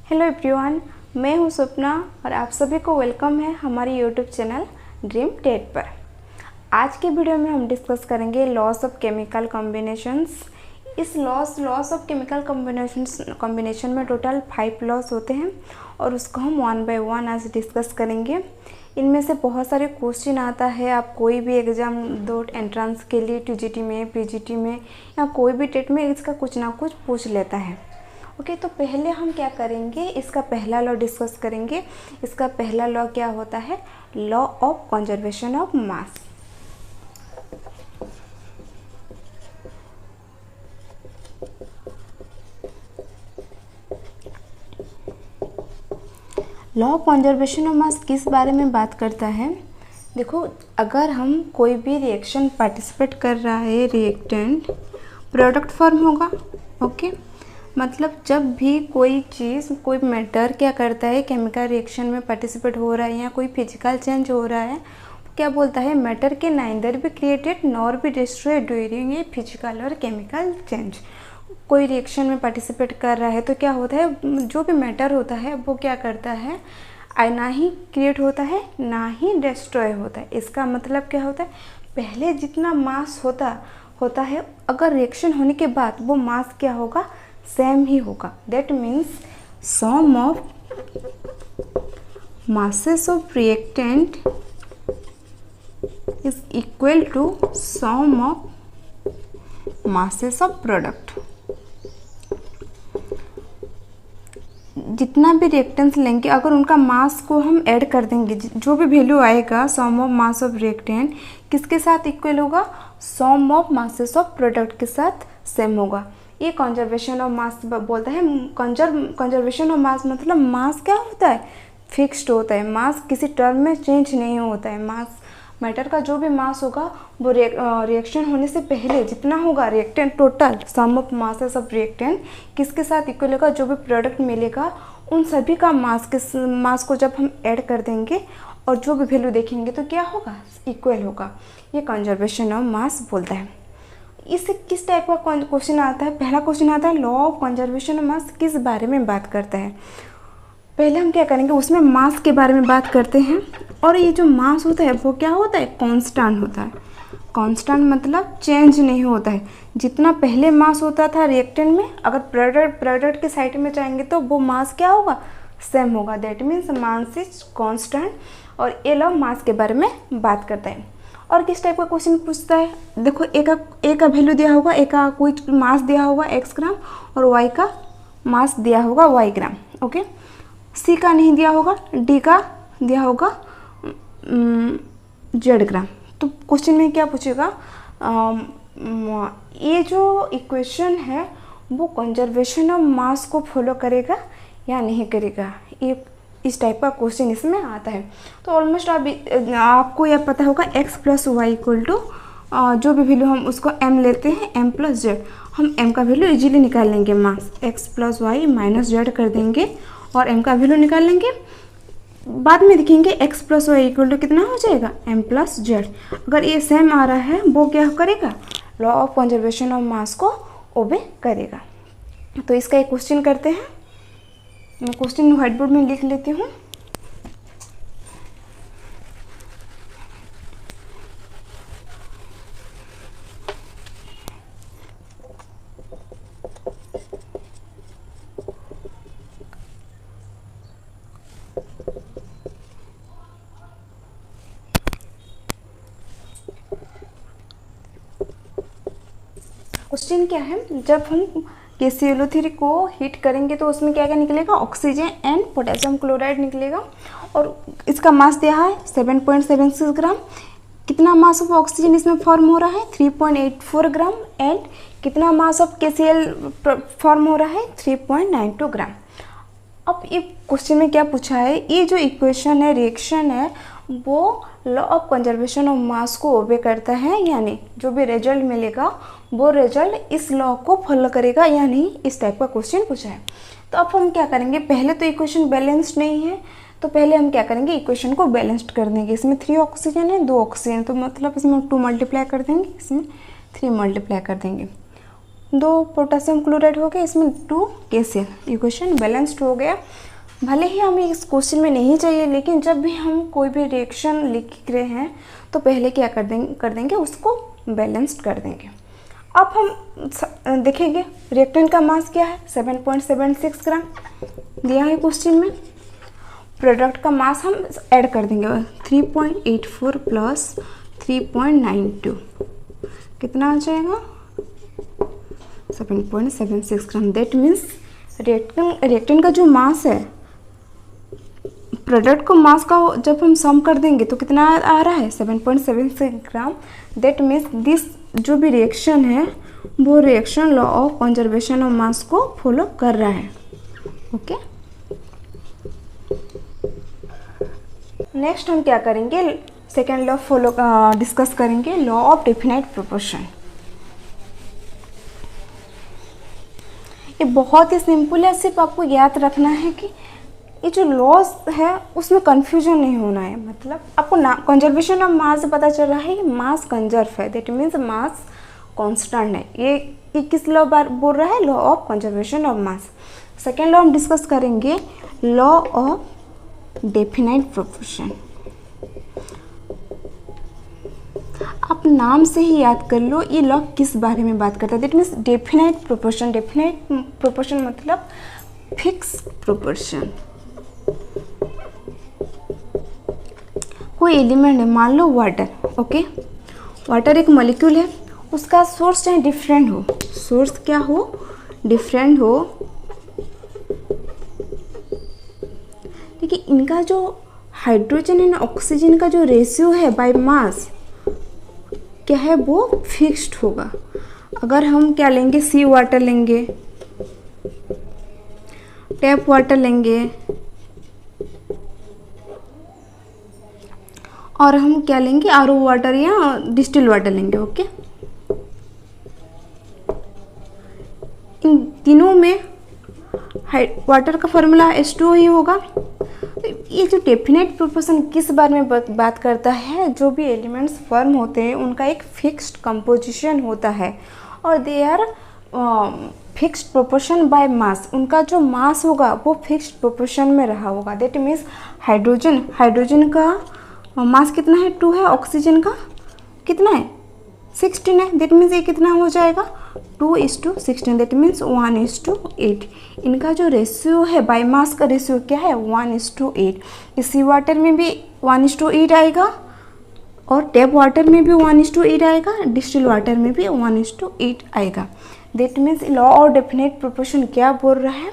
Hello everyone, मैं हूं स्वप्ना और आप सभी को वेलकम है हमारी यूट्यूब चैनल ड्रीम टेट पर। आज के वीडियो में हम डिस्कस करेंगे लॉस ऑफ केमिकल कॉम्बिनेशंस। इस लॉस ऑफ केमिकल कॉम्बिनेशन में टोटल 5 लॉस होते हैं और उसको हम 1 बाय 1 आज डिस्कस करेंगे। इनमें से बहुत सारे क्वेश्चन आता है, आप कोई भी एग्ज़ाम दो एंट्रेंस के लिए टीजीटी में, पीजीटी में या कोई भी टेट में इसका कुछ ना कुछ पूछ लेता है। ओके, तो पहले हम क्या करेंगे, इसका पहला लॉ डिस्कस करेंगे। इसका पहला लॉ क्या होता है? Law of conservation of mass. Law of conservation of मास किस बारे में बात करता है? देखो, अगर हम कोई भी रिएक्शन पार्टिसिपेट कर रहा है, रिएक्टेंट प्रोडक्ट फॉर्म होगा। ओके, मतलब जब भी कोई चीज़, कोई मैटर क्या करता है, केमिकल रिएक्शन में पार्टिसिपेट हो रहा है या कोई फिजिकल चेंज हो रहा है, क्या बोलता है? मैटर के नाइदर भी क्रिएटेड नॉर भी डिस्ट्रॉयड ड्यूरिंग ए फिजिकल और केमिकल चेंज। कोई रिएक्शन में पार्टिसिपेट कर रहा है तो क्या होता है, जो भी मैटर होता है वो क्या करता है, ना ही क्रिएट होता है ना ही डिस्ट्रॉय होता है। इसका मतलब क्या होता है? पहले जितना मास होता है, अगर रिएक्शन होने के बाद वो मास क्या होगा? सेम ही होगा। That means sum of masses of reactant is equal to sum of masses of product। जितना भी रिएक्टेंट्स लेंगे, अगर उनका मास को हम ऐड कर देंगे, जो भी वैल्यू आएगा सम ऑफ मास ऑफ रिएक्टेंट किसके साथ इक्वल होगा? सम ऑफ मासेस ऑफ प्रोडक्ट के साथ सेम होगा। ये कंजर्वेशन ऑफ मास बोलता है। कंजर्वेशन ऑफ मास मतलब मास क्या होता है? फिक्स्ड होता है। मास किसी टर्म में चेंज नहीं होता है। मास, मैटर का जो भी मास होगा वो रिएक्शन होने से पहले जितना होगा reactant, total sum of masses of reactant किसके साथ इक्वल होगा? जो भी प्रोडक्ट मिलेगा उन सभी का मास को जब हम ऐड कर देंगे और जो भी वैल्यू देखेंगे तो क्या होगा? इक्वल होगा। ये कंजर्वेशन ऑफ मास बोलता है। इससे किस टाइप का क्वेश्चन आता है? पहला क्वेश्चन आता है लॉ ऑफ कंजर्वेशन ऑफ मास किस बारे में बात करता है। पहले हम क्या करेंगे, उसमें मास के बारे में बात करते हैं। और ये जो मास होता है वो क्या होता है? कांस्टेंट होता है। कांस्टेंट मतलब चेंज नहीं होता है। जितना पहले मास होता था रिएक्टेंट में, अगर प्रोडक्ट के साइड में जाएंगे तो वो मास क्या होगा? सेम होगा। That means mass is constant. और ये लॉ मास के बारे में बात करता है। और किस टाइप का क्वेश्चन पूछता है? देखो, ए का वैल्यू दिया होगा, ए का कोई मास दिया होगा x ग्राम और y का मास दिया होगा y ग्राम। ओके, सी का नहीं दिया होगा, डी का दिया होगा z ग्राम। तो क्वेश्चन में क्या पूछेगा? ये जो इक्वेशन है वो कंजर्वेशन ऑफ मास को फॉलो करेगा या नहीं करेगा? ये इस टाइप का क्वेश्चन इसमें आता है। तो ऑलमोस्ट आपको यह पता होगा x plus y equal to जो भी वैल्यू हम उसको m लेते हैं, m प्लस जेड। हम m का वैल्यू इजीली निकाल लेंगे। Mass x plus y minus z कर देंगे और m का वैल्यू निकाल लेंगे। बाद में देखेंगे x plus y equal to कितना हो जाएगा? m plus z. अगर ये सेम आ रहा है वो क्या करेगा? Law of conservation of mass को ओबे करेगा। तो इसका एक क्वेश्चन करते हैं। मैं क्वेश्चन व्हाइट बोर्ड में लिख लेती हूँ। क्वेश्चन क्या है? जब हम KClO3 को हीट करेंगे तो उसमें क्या क्या निकलेगा? ऑक्सीजन एंड पोटेशियम क्लोराइड निकलेगा। और इसका मास दिया है 7.76 ग्राम। कितना मास ऑफ ऑक्सीजन इसमें फॉर्म हो रहा है? 3.84 ग्राम। एंड कितना मास ऑफ KCl फॉर्म हो रहा है? 3.92 ग्राम। अब ये क्वेश्चन में क्या पूछा है? ये जो इक्वेशन है, रिएक्शन है, वो law of conservation of mass को ओबे करता है या नहीं? जो भी रिजल्ट मिलेगा वो रिजल्ट इस लॉ को फॉलो करेगा या नहीं? इस टाइप का क्वेश्चन पूछा है। तो अब हम क्या करेंगे? पहले तो इक्वेशन बैलेंस्ड नहीं है, तो पहले हम क्या करेंगे? इक्वेशन को बैलेंस्ड कर देंगे। इसमें 3 ऑक्सीजन है, 2 ऑक्सीजन, तो मतलब इसमें 2 मल्टीप्लाई कर देंगे, इसमें 3 मल्टीप्लाई कर देंगे। 2 पोटेशियम क्लोराइड हो गया, इसमें 2 KCl। इक्वेशन बैलेंस्ड हो गया। भले ही हमें इस क्वेश्चन में नहीं चाहिए, लेकिन जब भी हम कोई भी रिएक्शन लिख रहे हैं तो पहले क्या कर देंगे उसको बैलेंस्ड कर देंगे। अब हम देखेंगे रिएक्टेंट का मास क्या है, 7.76 ग्राम दिया है क्वेश्चन में। प्रोडक्ट का मास हम ऐड कर देंगे, 3.84 प्लस 3.92 कितना आ जाएगा, 7.76 ग्राम। दैट मीन्स रिएक्टेंट का जो मास है प्रोडक्ट को मास का जब हम सम कर देंगे तो कितना आ रहा है, 7.76 ग्राम। दैट मीन्स दिस जो भी रिएक्शन है वो reaction law of conservation of mass को फॉलो कर रहा है। ओके, नेक्स्ट हम क्या करेंगे, सेकेंड लॉ फॉलो डिस्कस करेंगे, लॉ ऑफ डेफिनाइट प्रोपोर्शन। ये बहुत ही सिंपल है, सिर्फ आपको याद रखना है कि ये जो लॉस है उसमें कंफ्यूजन नहीं होना है। मतलब आपको ना कंजर्वेशन ऑफ मास से पता चल रहा है मास कंजर्व है, दैट मीन्स मास कांस्टेंट है। ये किस लॉ बार बोल रहा है, law of conservation of mass. Second law हम डिस्कस करेंगे, लॉ ऑफ डेफिनाइट प्रोपोर्शन। आप नाम से ही याद कर लो ये लॉ किस बारे में बात करता है, that means definite proportion. Definite proportion मतलब फिक्स प्रोपोर्शन। कोई एलिमेंट है, मान लो वाटर। ओके, वाटर एक मॉलिक्यूल है, उसका सोर्स चाहे डिफरेंट हो, सोर्स क्या हो, डिफरेंट हो। देखिए इनका जो हाइड्रोजन एंड ऑक्सीजन का जो रेशियो है बाय मास क्या है, वो फिक्स्ड होगा। अगर हम क्या लेंगे, सी वाटर लेंगे, टैप वाटर लेंगे, और हम क्या लेंगे, आरओ वाटर या डिस्टिल वाटर लेंगे। ओके, इन तीनों में वाटर का फॉर्मूला H2O ही होगा। तो ये जो डेफिनेट प्रोपोर्शन किस बारे में बात करता है, जो भी एलिमेंट्स फॉर्म होते हैं उनका एक फिक्स्ड कंपोजिशन होता है और they are fixed proportion by mass. उनका जो मास होगा वो फिक्स्ड प्रोपोर्शन में रहा होगा। दैट मीन्स हाइड्रोजन का मास कितना है, 2 है, ऑक्सीजन का कितना है, 16 है। दैट मीन्स ये कितना हो जाएगा, 2:16। That means 1:8। इनका जो रेशियो है बाय मास का रेशियो क्या है, 1:8। इसी वाटर में भी 1:8 आएगा और टैप वाटर में भी 1:8 आएगा, डिस्टिल वाटर में भी 1:8 आएगा। That means law of definite proportion क्या बोल रहा है,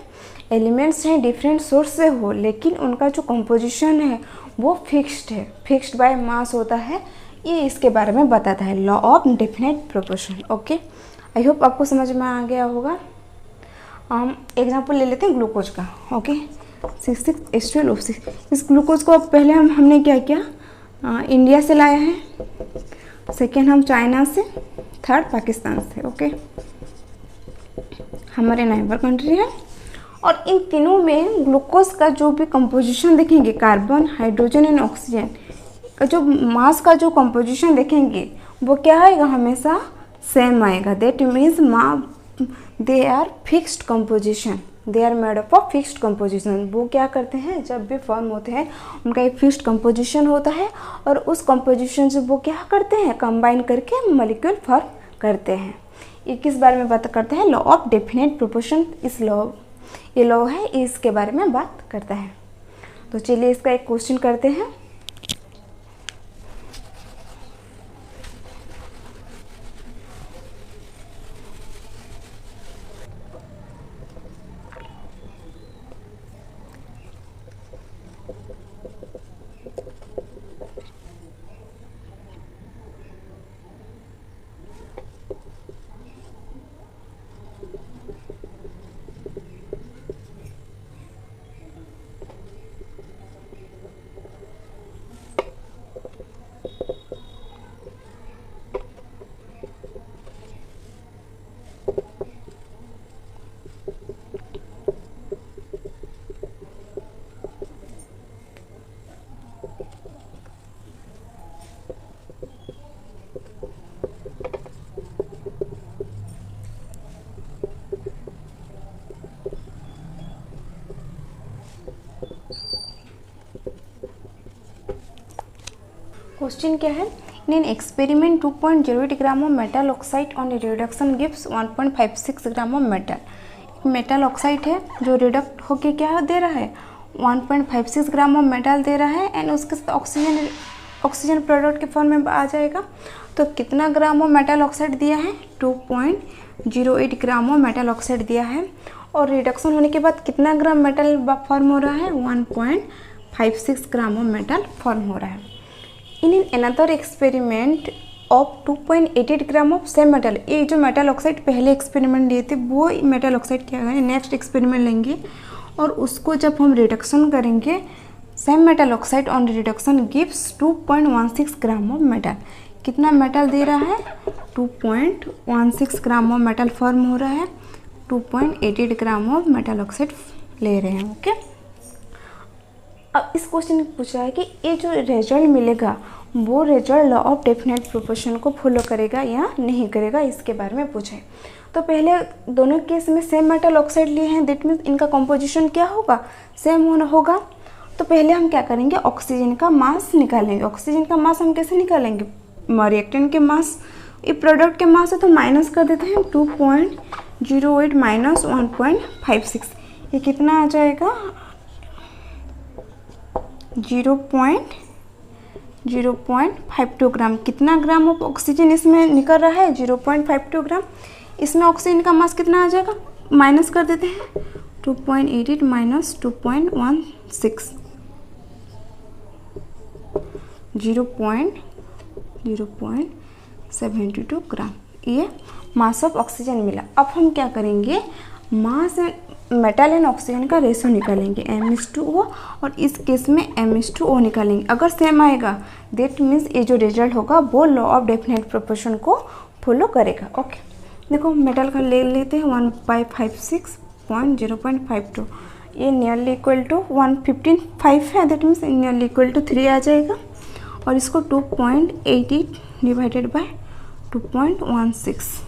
एलिमेंट्स हैं डिफरेंट सोर्स से हो लेकिन उनका जो कंपोजिशन है वो फिक्स्ड है, फिक्स्ड बाय मास होता है। ये इसके बारे में बताता है, law of definite proportion. Okay, I hope आपको समझ में आ गया होगा। हम एग्जांपल ले लेते हैं ग्लूकोज का। Okay, 6,6H12O6। इस ग्लूकोज को पहले हमने क्या किया, इंडिया से लाया है, सेकेंड हम चाइना से, थर्ड पाकिस्तान से। ओके, हमारे नाइबर कंट्री है। और इन तीनों में ग्लूकोज का जो भी कंपोजिशन देखेंगे, कार्बन, हाइड्रोजन एंड ऑक्सीजन का जो मास का जो कंपोजिशन देखेंगे वो क्या आएगा, हमेशा सेम आएगा। That means they are fixed composition, they are made up of fixed composition. वो क्या करते हैं, जब भी फॉर्म होते हैं उनका एक फिक्स्ड कंपोजिशन होता है और उस कंपोजिशन से वो क्या करते हैं, कंबाइन करके मॉलिक्यूल फॉर्म करते हैं। ये किस बारे में बात करते हैं, लॉ ऑफ डेफिनेट प्रोपोर्शन। इस लॉ, ये लॉ है, इसके बारे में बात करता है। तो चलिए इसका एक क्वेश्चन करते हैं। क्वेश्चन क्या है, in an experiment 2.08 gram of metal oxide on reduction gives 1.56 gram of metal. Metal oxide है जो रिडक्ट होके क्या दे रहा है, 1.56 ग्राम ऑफ मेटल दे रहा है एंड उसके साथ ऑक्सीजन प्रोडक्ट के फॉर्म में आ जाएगा। तो कितना ग्राम ऑफ मेटल ऑक्साइड दिया है, 2.08 ग्राम ऑफ मेटल ऑक्साइड दिया है और रिडक्शन होने के बाद कितना ग्राम मेटल फॉर्म हो रहा है, 1.56 ग्राम ऑफ मेटल फॉर्म हो रहा है। In another experiment of 2.88 gram of same metal, ये जो मेटल ऑक्साइड पहले एक्सपेरिमेंट लिए थे वो मेटल ऑक्साइड क्या है, नेक्स्ट एक्सपेरिमेंट लेंगे और उसको जब हम रिडक्शन करेंगे same metal oxide on reduction gives 2.16 gram of metal. कितना मेटल दे रहा है, 2.16 ग्राम ऑफ मेटल फॉर्म हो रहा है, 2.88 ग्राम ऑफ मेटल ऑक्साइड ले रहे हैं। ओके, अब इस क्वेश्चन में पूछा है कि ये जो रिजल्ट मिलेगा वो result law of definite proportion को फॉलो करेगा या नहीं करेगा, इसके बारे में पूछा है। तो पहले दोनों केस में सेम मेटल ऑक्साइड लिए हैं, दैट मीन्स इनका कंपोजिशन क्या होगा, सेम होगा। तो पहले हम क्या करेंगे, ऑक्सीजन का मास निकालेंगे। ऑक्सीजन का मास हम कैसे निकालेंगे, रिएक्टेंट के मास, ये प्रोडक्ट के मास है तो माइनस कर देते हैं, 2.08 माइनस 1.56, ये कितना आ जाएगा, 0.52 ग्राम। कितना ग्राम ऑफ ऑक्सीजन इसमें निकल रहा है, 0.52 ग्राम। इसमें ऑक्सीजन का मास कितना आ जाएगा, माइनस कर देते हैं, 2.88 माइनस 2.16, 0.72 ग्राम, ये मास ऑफ ऑक्सीजन मिला। अब हम क्या करेंगे, मास मेटल एंड ऑक्सीजन का रेशियो निकालेंगे, M:2O, और इस केस में M:2O निकालेंगे। अगर सेम आएगा दैट मीन्स ये जो रिजल्ट होगा वो लॉ ऑफ डेफिनेट प्रोपोर्शन को फॉलो करेगा। ओके, देखो मेटल का ले लेते हैं 1/56.0.52, ये नियरली इक्वल टू 115.5 है, that means nearly equal to 3 आ जाएगा। और इसको 2.88 डिवाइडेड बाय 2.16,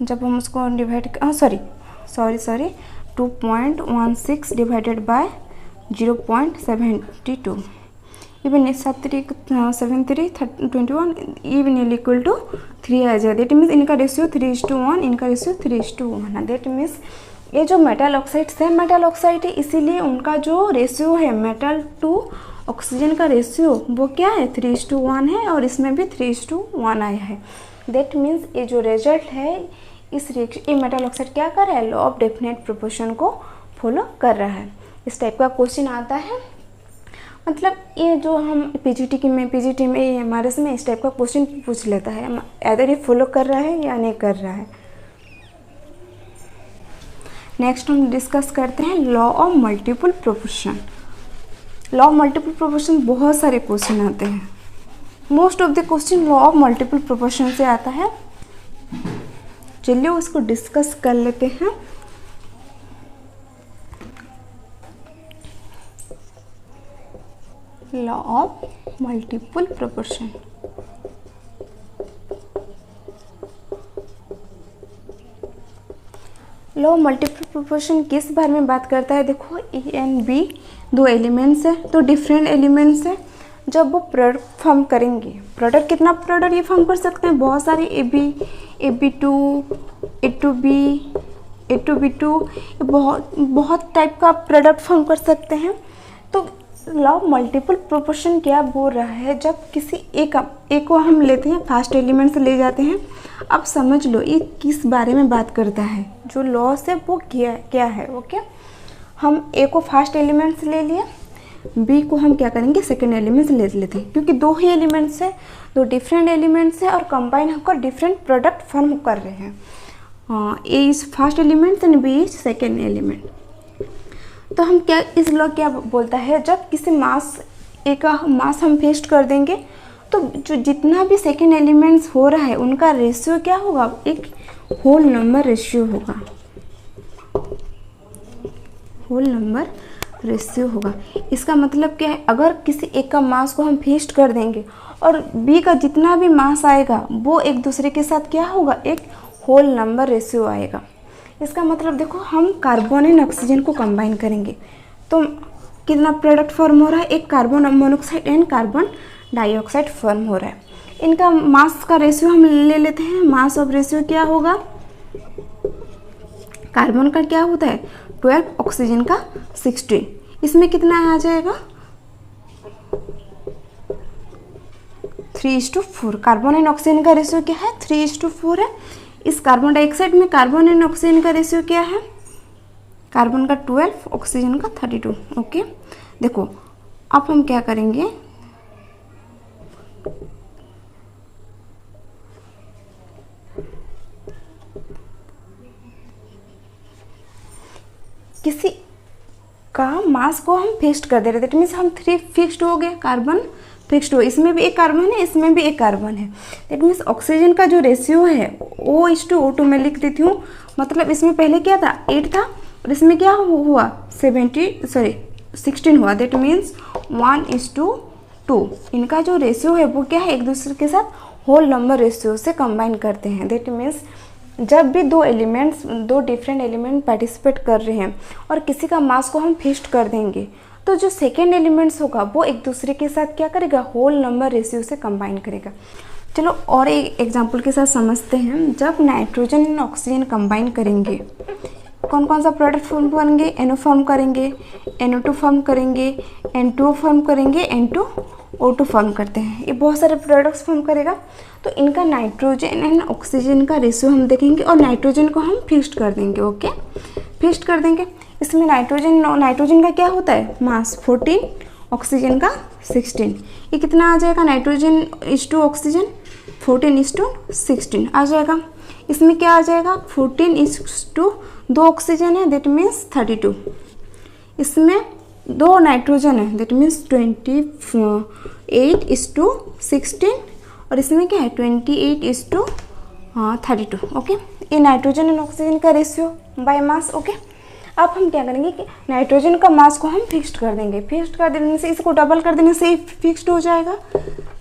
जब हम उसको divide 2.16 divided by 0.72, even 7×3 even equal to 3 आ जाए। दैट मीन्स इनका रेशियो 3:1, इनका रेशियो 3:1 है। दैट मीन्स ये जो metal oxide same metal oxide है, इसीलिए उनका जो रेशियो है मेटल टू ऑक्सीजन का रेशियो वो क्या है, 3:1 है, और इसमें भी 3:1 आया है। दैट मीन्स ये जो रिजल्ट है इस रिएक्शन, ये मेटल ऑक्साइड क्या कर रहा है, लॉ ऑफ डेफिनेट प्रोपोर्शन को फॉलो कर रहा है। इस टाइप का क्वेश्चन आता है, मतलब ये जो हम पीजीटी में MRS में इस टाइप का क्वेश्चन पूछ लेता है, अदर ये फॉलो कर रहा है या नहीं कर रहा है। नेक्स्ट हम डिस्कस करते हैं law of multiple proportion. Law of multiple proportion बहुत सारे क्वेश्चन आते हैं, most of the question law of multiple proportion से आता है। चलिए उसको डिस्कस कर लेते हैं। Law of multiple proportion, law of multiple proportion किस बारे में बात करता है, देखो ए एंड बी दो एलिमेंट्स है, तो डिफरेंट एलिमेंट्स है, जब वो प्रोडक्ट फॉर्म करेंगे, प्रोडक्ट कितना प्रोडक्ट ये फॉर्म कर सकते हैं, बहुत सारे AB2, A2B, A2B2, बहुत टाइप का प्रोडक्ट फॉर्म कर सकते हैं। तो लॉ ऑफ मल्टीपल प्रोपोर्शन क्या बोल रहा है, जब किसी एक को हम लेते हैं, फर्स्ट एलिमेंट से ले जाते हैं। अब समझ लो ये किस बारे में बात करता है, जो लॉ से वो क्या है। ओके, हम ए को फर्स्ट एलिमेंट से ले लिए, बी को हम क्या करेंगे, सेकेंड एलिमेंट से ले लेते हैं, क्योंकि दो ही एलिमेंट्स है, दो डिफरेंट एलिमेंट्स है और कंबाइन होकर डिफरेंट प्रोडक्ट फॉर्म कर रहे हैं। A is first element and B is second element. तो हम क्या, इस लॉ क्या बोलता है, जब किसी मास ए का मास हम पेस्ट कर देंगे तो जो जितना भी सेकेंड एलिमेंट्स हो रहा है उनका रेशियो क्या होगा, एक होल नंबर रेशियो होगा, होल नंबर रेशियो होगा। इसका मतलब क्या है, अगर किसी एक का मास को हम पेस्ट कर देंगे और बी का जितना भी मास आएगा वो एक दूसरे के साथ क्या होगा, एक होल नंबर रेशियो आएगा। इसका मतलब देखो, हम कार्बन एंड ऑक्सीजन को कंबाइन करेंगे तो कितना प्रोडक्ट फॉर्म हो रहा है, एक carbon monoxide and carbon dioxide form हो रहा है। इनका मास का रेशियो हम ले लेते हैं। मास ऑफ रेशियो क्या होगा, कार्बन का क्या होता है 12, ऑक्सीजन का 16। इसमें कितना आ जाएगा 3:4। कार्बन एंड ऑक्सीजन का रेशियो क्या है 3:4 है। इस कार्बन डाइऑक्साइड में कार्बन एंड ऑक्सीजन का रेशियो क्या है, कार्बन का 12, ऑक्सीजन का 32। ओके, देखो अब हम क्या करेंगे, किसी का मास को हम फिक्स्ड कर दे रहे थे, दैट मीन्स हम 3 फिक्स्ड हो गए, कार्बन फिक्स्ड हो, इसमें भी एक कार्बन है, इसमें भी एक कार्बन है। दैट मीन्स ऑक्सीजन का जो रेशियो है O:O2 में लिख देती हूँ। मतलब इसमें पहले क्या था 8 था और इसमें क्या हुआ 16 हुआ। That means 1:2। इनका जो रेशियो है वो क्या है, एक दूसरे के साथ होल नंबर रेशियो से कंबाइन करते हैं। दैट मीन्स जब भी दो डिफरेंट एलिमेंट पार्टिसिपेट कर रहे हैं और किसी का मास को हम फिक्स्ड कर देंगे तो जो सेकेंड एलिमेंट्स होगा वो एक दूसरे के साथ क्या करेगा, होल नंबर रेशियो से कंबाइन करेगा। चलो और एक एग्जांपल के साथ समझते हैं। जब नाइट्रोजन और ऑक्सीजन कंबाइन करेंगे कौन कौन सा प्रोडक्ट फॉर्म करेंगे, NO फॉर्म करेंगे, NO2 फॉर्म करेंगे, N2O फॉर्म करेंगे, N2O2 फॉर्म करते हैं। ये बहुत सारे प्रोडक्ट्स फॉर्म करेगा। तो इनका नाइट्रोजन एंड ऑक्सीजन का रेशियो हम देखेंगे और नाइट्रोजन को हम फिक्स्ड कर देंगे। ओके, फिक्स्ड कर देंगे। इसमें नाइट्रोजन का क्या होता है मास 14, ऑक्सीजन का 16। ये कितना आ जाएगा, नाइट्रोजन इज़ ऑक्सीजन 14:16 आ जाएगा। इसमें क्या आ जाएगा 14:2 ऑक्सीजन है, दैट मीन्स 32। इसमें 2 नाइट्रोजन है, दैट मीन्स 28:16 और इसमें क्या है 28:32। ओके, ये नाइट्रोजन एंड ऑक्सीजन का रेशियो बाय मास। ओके, अब हम क्या करेंगे कि नाइट्रोजन का मास को हम फिक्स्ड कर देंगे। फिक्स्ड कर देने से इसको डबल कर देने से फिक्स्ड हो जाएगा।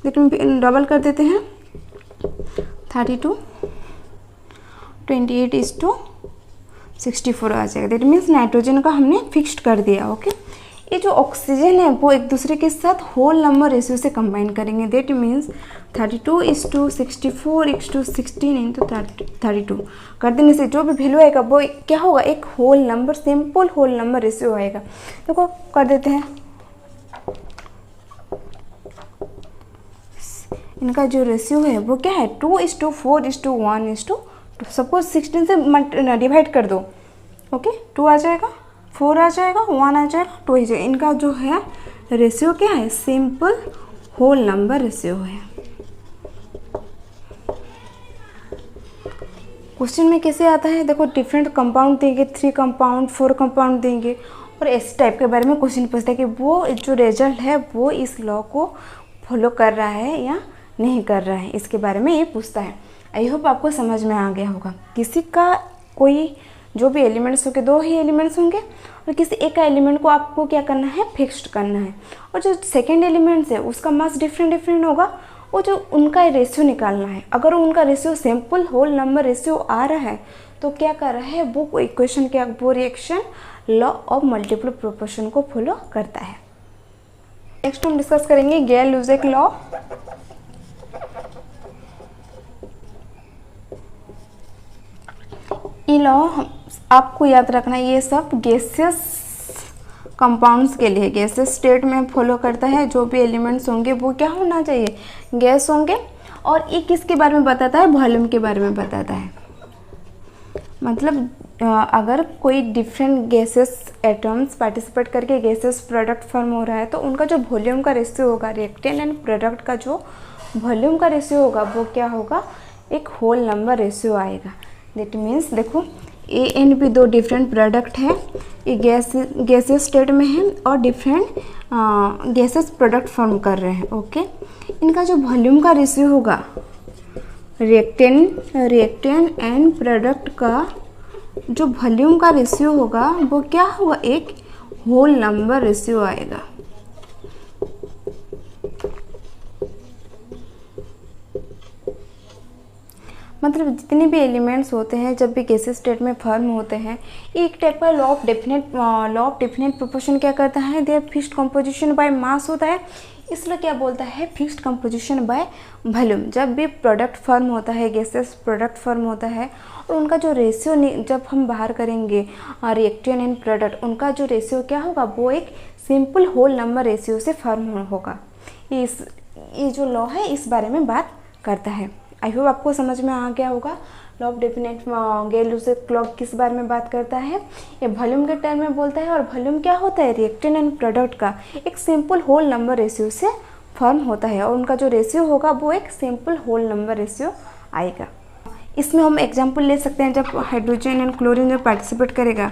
लेकिन डबल कर देते हैं 32, 28:64 आ जाएगा। दैट मीन्स नाइट्रोजन का हमने फिक्स्ड कर दिया। ओके, ये जो ऑक्सीजन है वो एक दूसरे के साथ होल नंबर रेशियो से कंबाइन करेंगे। दैट मीन्स 32:64:16 कर देने से जो भी वैल्यू आएगा वो क्या होगा, एक whole number, simple whole number ratio आएगा। देखो कर देते हैं। इनका जो रेशियो है वो क्या है 2:4:1:2। सपोज 16 से डिवाइड कर दो। ओके, 2 आ जाएगा, 4 आ जाएगा, 1 आ जाएगा, 2 आ जाएगा। इनका जो है रेशियो क्या है, सिंपल होल नंबर रेशियो है। क्वेश्चन में कैसे आता है, देखो डिफरेंट कंपाउंड देंगे, 3 कंपाउंड 4 कंपाउंड देंगे और इस टाइप के बारे में क्वेश्चन पूछता है कि वो जो रिजल्ट है वो इस लॉ को फॉलो कर रहा है या नहीं कर रहा है, इसके बारे में ये पूछता है। आई होप आपको समझ में आ गया होगा। किसी का कोई जो भी एलिमेंट्स होंगे 2 ही एलिमेंट्स होंगे और किसी एक का एलिमेंट को आपको क्या करना है, फिक्स्ड करना है। और जो सेकेंड एलिमेंट्स है उसका मास डिफरेंट होगा, वो जो उनका रेशियो निकालना है। अगर उनका ratio simple whole number ratio आ रहा है तो क्या कर रहा है, वो इक्वेशन क्या, वो reaction law of multiple proportion को फॉलो करता है। नेक्स्ट हम डिस्कस करेंगे गेल-लुजैक लॉ। ये लॉ आपको याद रखना है, ये सब गैसियस कंपाउंड्स के लिए, गैसियस स्टेट में फॉलो करता है। जो भी एलिमेंट्स होंगे वो क्या होना चाहिए, गैस होंगे। और ये किसके बारे में बताता है, वॉल्यूम के बारे में बताता है। मतलब अगर कोई डिफरेंट गैसेस एटम्स पार्टिसिपेट करके गैसेस प्रोडक्ट फॉर्म हो रहा है तो उनका जो वॉल्यूम का रेशियो होगा, रिएक्टेंट एंड प्रोडक्ट का जो वॉल्यूम का रेशियो होगा वो क्या होगा, एक होल नंबर रेशियो आएगा। दैट मीन्स देखो A and B 2 different product है, ये गैसियस स्टेट में है और डिफरेंट गैसेस प्रोडक्ट फॉर्म कर रहे हैं। ओके, इनका जो वॉल्यूम का रेशियो होगा, रिएक्टेंट एंड प्रोडक्ट का जो वॉल्यूम का रेशियो होगा वो क्या होगा, एक होल नंबर रेशियो आएगा। मतलब जितने भी एलिमेंट्स होते हैं जब भी गैसियस स्टेट में फॉर्म होते हैं, एक टाइप का लॉ ऑफ डेफिनेट प्रोपोर्शन क्या करता है, their fixed composition by mass होता है। इसलिए क्या बोलता है, फिक्स्ड कंपोजिशन बाय वॉल्यूम। जब भी प्रोडक्ट फॉर्म होता है, गैसेस प्रोडक्ट फॉर्म होता है और उनका जो रेशियो जब हम बाहर करेंगे रिएक्टेंट एंड प्रोडक्ट, उनका जो रेशियो क्या होगा, वो एक सिंपल होल नंबर रेशियो से फॉर्म होगा। ये जो लॉ है इस बारे में बात करता है। आई होप आपको समझ में आ गया होगा। लॉ ऑफ डेफिनेट गैस-लुसेक लॉ किस बारे में बात करता है, ये वॉल्यूम के टर्म में बोलता है। और वॉल्यूम क्या होता है, रिएक्टेंट एंड प्रोडक्ट का एक सिंपल होल नंबर रेशियो से फॉर्म होता है और उनका जो रेशियो होगा वो एक सिंपल होल नंबर रेशियो आएगा। इसमें हम एग्जांपल ले सकते हैं, जब हाइड्रोजन एंड क्लोरीन जब पार्टिसिपेट करेगा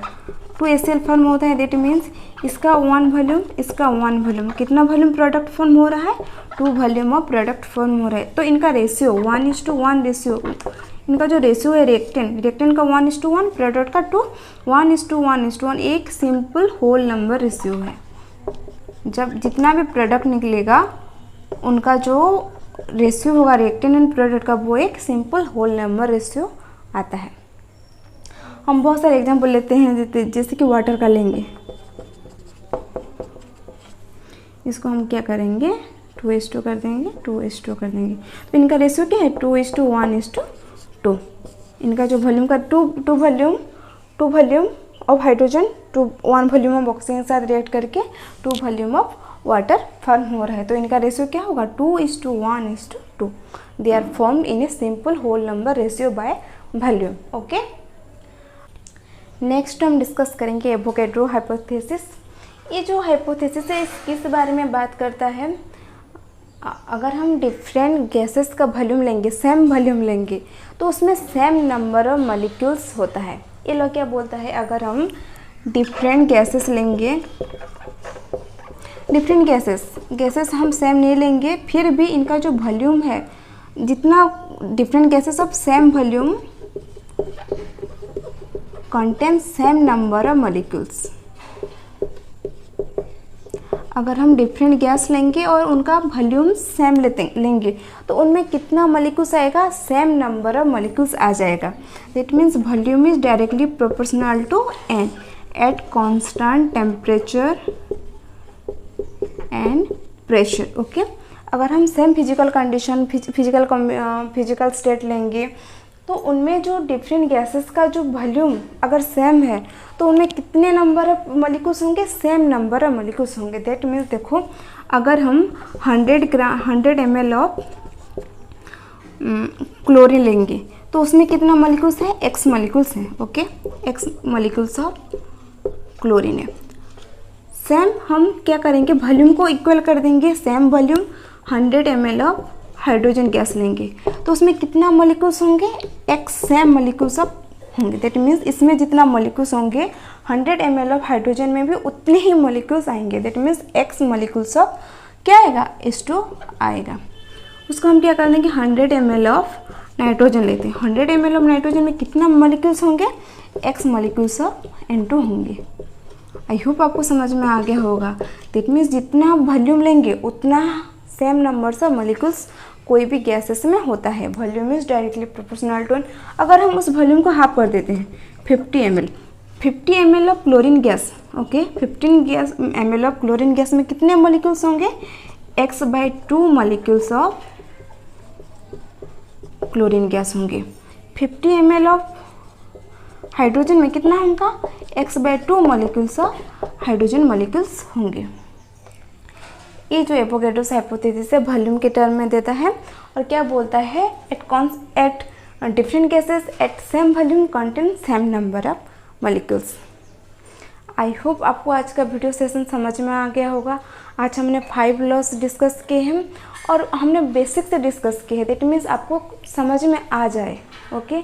2HCl फॉर्म होता है, दैट मीन्स इसका 1 वॉल्यूम, इसका 1 वॉल्यूम, कितना वॉल्यूम प्रोडक्ट फॉर्म हो रहा है, 2 वॉल्यूम ऑफ प्रोडक्ट फॉर्म हो रहा है। तो इनका रेशियो 1:1 रेशियो, इनका जो रेशियो है रिएक्टेंट का 1:1, प्रोडक्ट का 1:1 एक सिंपल होल नंबर रेशियो है। जब जितना भी प्रोडक्ट निकलेगा उनका जो रेशियो होगा रिएक्टेंट एंड प्रोडक्ट का, वो एक सिंपल होल नंबर रेशियो आता है। हम बहुत सारे एग्जांपल लेते हैं, जैसे कि वाटर का लेंगे, इसको हम क्या करेंगे 2:2 कर देंगे, 2:2 कर देंगे। तो इनका रेशियो क्या है 2:1:2। इनका जो वॉल्यूम का 2 volume of hydrogen 1 volume of oxygen के साथ रिएक्ट करके 2 वॉल्यूम ऑफ वाटर फॉर्म हो रहा है। तो इनका रेशियो क्या होगा 2:1:2। They are formed in a simple whole number ratio by volume. Okay, next हम डिस्कस करेंगे एवोगैड्रो हाइपोथेसिस। ये जो हाइपोथेसिस है किस बारे में बात करता है, अगर हम डिफरेंट गैसेस का वॉल्यूम लेंगे, सेम वॉल्यूम लेंगे, तो उसमें सेम नंबर ऑफ मॉलिक्यूल्स होता है। ये लॉ क्या बोलता है, अगर हम डिफरेंट गैसेस लेंगे, डिफरेंट गैसेस हम सेम नहीं लेंगे, फिर भी इनका जो वॉल्यूम है, जितना different gases of same volume contain same number of molecules. अगर हम डिफरेंट गैस लेंगे और उनका वॉल्यूम सेम लेंगे, तो उनमें कितना मॉलिक्यूल्स आएगा, सेम नंबर ऑफ मॉलिक्यूल्स आ जाएगा। That means volume is directly proportional to n at constant temperature and pressure. Okay, अगर हम same physical condition, physical state लेंगे, तो उनमें जो डिफरेंट गैसेस का जो वॉल्यूम अगर सेम है, तो उनमें कितने नंबर ऑफ मॉलिक्यूल्स होंगे, सेम नंबर ऑफ मॉलिक्यूल्स होंगे। दैट मीन्स देखो, अगर हम 100 ml ऑफ क्लोरीन लेंगे, तो उसमें कितना मॉलिक्यूल्स है, x मॉलिक्यूल्स हैं। Okay, x molecules of chlorine है। सेम हम क्या करेंगे, वॉल्यूम को इक्वल कर देंगे, same volume 100 ml of hydrogen gas लेंगे, तो उसमें कितना मॉलिक्यूल्स होंगे, x सेम मॉलिक्यूल्स ऑफ होंगे। दैट मीन्स इसमें जितना मॉलिक्यूल्स होंगे 100 ml ऑफ हाइड्रोजन में भी उतने ही मॉलिक्यूल्स आएंगे। That means x molecules of क्या आएगा, H2 आएगा। उसको हम क्या कर देंगे, 100 ml ऑफ नाइट्रोजन लेते हैं, 100 ml ऑफ नाइट्रोजन में कितना मॉलिक्यूल्स होंगे, x मॉलिक्यूल्स ऑफ N2 होंगे। आई होप आपको समझ में आ गया होगा। दैट मीन्स जितना वॉल्यूम लेंगे उतना सेम नंबर्स ऑफ मॉलिक्यूल्स कोई भी गैसेस में होता है। Volume is directly proportional to, अगर हम उस वॉल्यूम को हाफ कर देते हैं 50 ml of chlorine gas, okay, 15 ml of chlorine gas में कितने मॉलिक्यूल्स होंगे, x/2 molecules of chlorine gas होंगे। 50 ml ऑफ हाइड्रोजन में कितना होगा, x/2 molecules of hydrogen molecules होंगे। ये जो एवोगैड्रोस हाइपोथेसिस है वॉल्यूम के टर्म में देता है और क्या बोलता है, at different gases at same volume contain same number of molecules. I hope आपको आज का वीडियो सेशन समझ में आ गया होगा। आज हमने 5 लॉस डिस्कस किए हैं और हमने बेसिक से डिस्कस किए हैं। दैट मीन्स आपको समझ में आ जाए। ओके,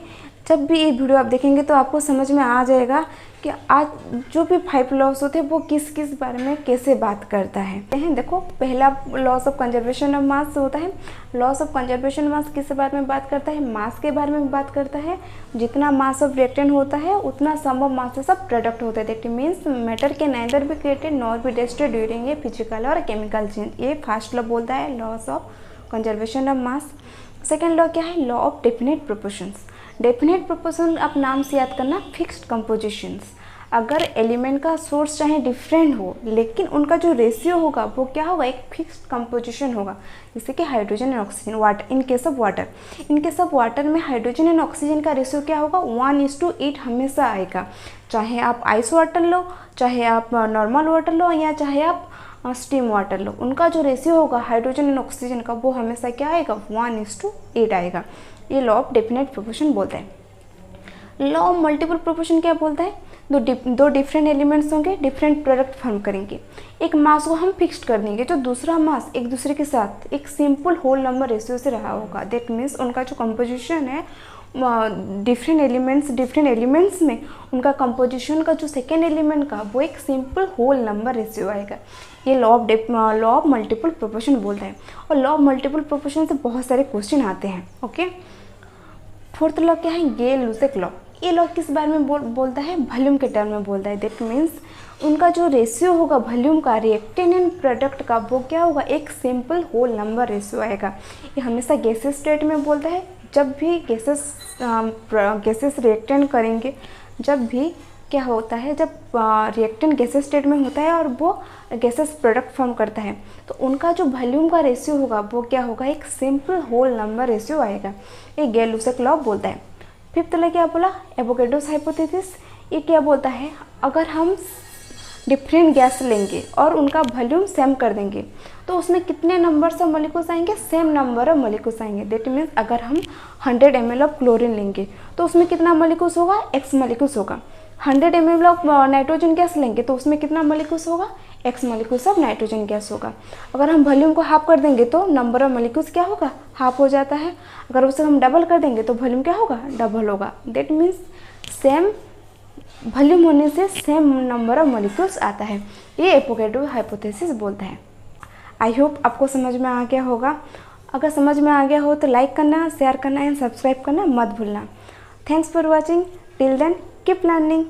जब भी ये वीडियो आप देखेंगे तो आपको समझ में आ जाएगा कि आज जो भी 5 लॉस होते हैं वो किस किस बारे में कैसे बात करता है। देखो, पहला लॉस ऑफ कंजर्वेशन ऑफ मास होता है। लॉस ऑफ कंजर्वेशन मास किस बारे में बात करता है, मास के बारे में बात करता है। जितना मास ऑफ रिएक्टेंट होता है उतना सम ऑफ मासेस ऑफ प्रोडक्ट होता है। That means matter can neither be created nor be destroyed during a physical और केमिकल चेंज। ये फर्स्ट लॉ बोलता है loss of conservation of mass. Second law क्या है, law of definite proportions. Definite proportion आप नाम से याद करना, फिक्स्ड कंपोजिशंस। अगर एलिमेंट का सोर्स चाहे डिफरेंट हो लेकिन उनका जो रेशियो होगा वो क्या होगा, एक फिक्स्ड कंपोजिशन होगा, जैसे कि hydrogen and oxygen, water, in case of water में हाइड्रोजन एंड ऑक्सीजन का रेशियो क्या होगा, 1:8 हमेशा आएगा। चाहे आप आइस वाटर लो, चाहे आप नॉर्मल वाटर लो, या चाहे आप स्टीम वाटर लो, उनका जो रेशियो होगा हाइड्रोजन एंड ऑक्सीजन का वो हमेशा क्या आएगा, 1:8 आएगा। ये लॉ ऑफ डेफिनेट प्रोपोर्शन बोलते हैं। लॉ ऑफ मल्टीपल प्रोपोर्शन क्या बोलता है, दो डिफरेंट एलिमेंट्स होंगे, डिफरेंट प्रोडक्ट फॉर्म करेंगे, एक मास को हम फिक्स्ड कर देंगे, जो दूसरा मास एक दूसरे के साथ एक सिंपल होल नंबर रेशियो से रहा होगा। दैट मीन्स उनका जो कंपोजिशन है डिफरेंट एलिमेंट्स में उनका कंपोजिशन का जो सेकेंड एलिमेंट का वो एक सिंपल होल नंबर रेशियो आएगा। ये लॉ ऑफ मल्टीपल प्रोपोर्शन बोलते हैं। और लॉ ऑफ मल्टीपल प्रोपोर्शन से बहुत सारे क्वेश्चन आते हैं। ओके, फोर्थ लॉ क्या है, गे-लुसेक लॉ। ये लॉ किस बारे में बोलता है, वॉल्यूम के टर्म में बोलता है। दैट मीन्स उनका जो रेशियो होगा वॉल्यूम का रिएक्टेंट एंड प्रोडक्ट का वो क्या होगा, एक सिंपल होल नंबर रेशियो आएगा। ये हमेशा गैसेस स्टेट में बोलता है। जब भी गैसेस रिएक्टेंट करेंगे, जब भी क्या होता है, जब रिएक्टेंट गैसेस स्टेट में होता है और वो गैसेस प्रोडक्ट फॉर्म करता है, तो उनका जो वॉल्यूम का रेशियो होगा वो क्या होगा, एक सिंपल होल नंबर रेशियो आएगा। ये गे-लुसेक लॉ बोलता है। फिफ्थ लॉ क्या बोला, एवोगैड्रोस हाइपोथेसिस। ये क्या बोलता है, अगर हम डिफरेंट गैस लेंगे और उनका वॉल्यूम सेम कर देंगे तो उसमें कितने नंबर ऑफ मॉलिक्यूल्स आएंगे, सेम नंबर ऑफ मॉलिक्यूल्स आएंगे। दैट मीन्स अगर हम 100 ml ऑफ क्लोरीन लेंगे तो उसमें कितना मॉलिक्यूल्स होगा, x मॉलिक्यूल्स होगा। 100 ml ऑफ नाइट्रोजन गैस लेंगे तो उसमें कितना मॉलिक्यूल्स होगा, x molecules of nitrogen gas होगा। अगर हम वॉल्यूम को हाफ कर देंगे तो नंबर ऑफ मॉलिक्यूल्स क्या होगा, हाफ हो जाता है। अगर उसे हम डबल कर देंगे तो वॉल्यूम क्या होगा, डबल होगा। दैट मीन्स सेम वॉल्यूम होने से सेम नंबर ऑफ मॉलिक्यूल्स आता है। ये एवोगैड्रो हाइपोथेसिस बोलता है। आई होप आपको समझ में आ गया होगा। अगर समझ में आ गया हो तो लाइक करना, शेयर करना एंड सब्सक्राइब करना मत भूलना। Thanks for watching. Till then keep learning.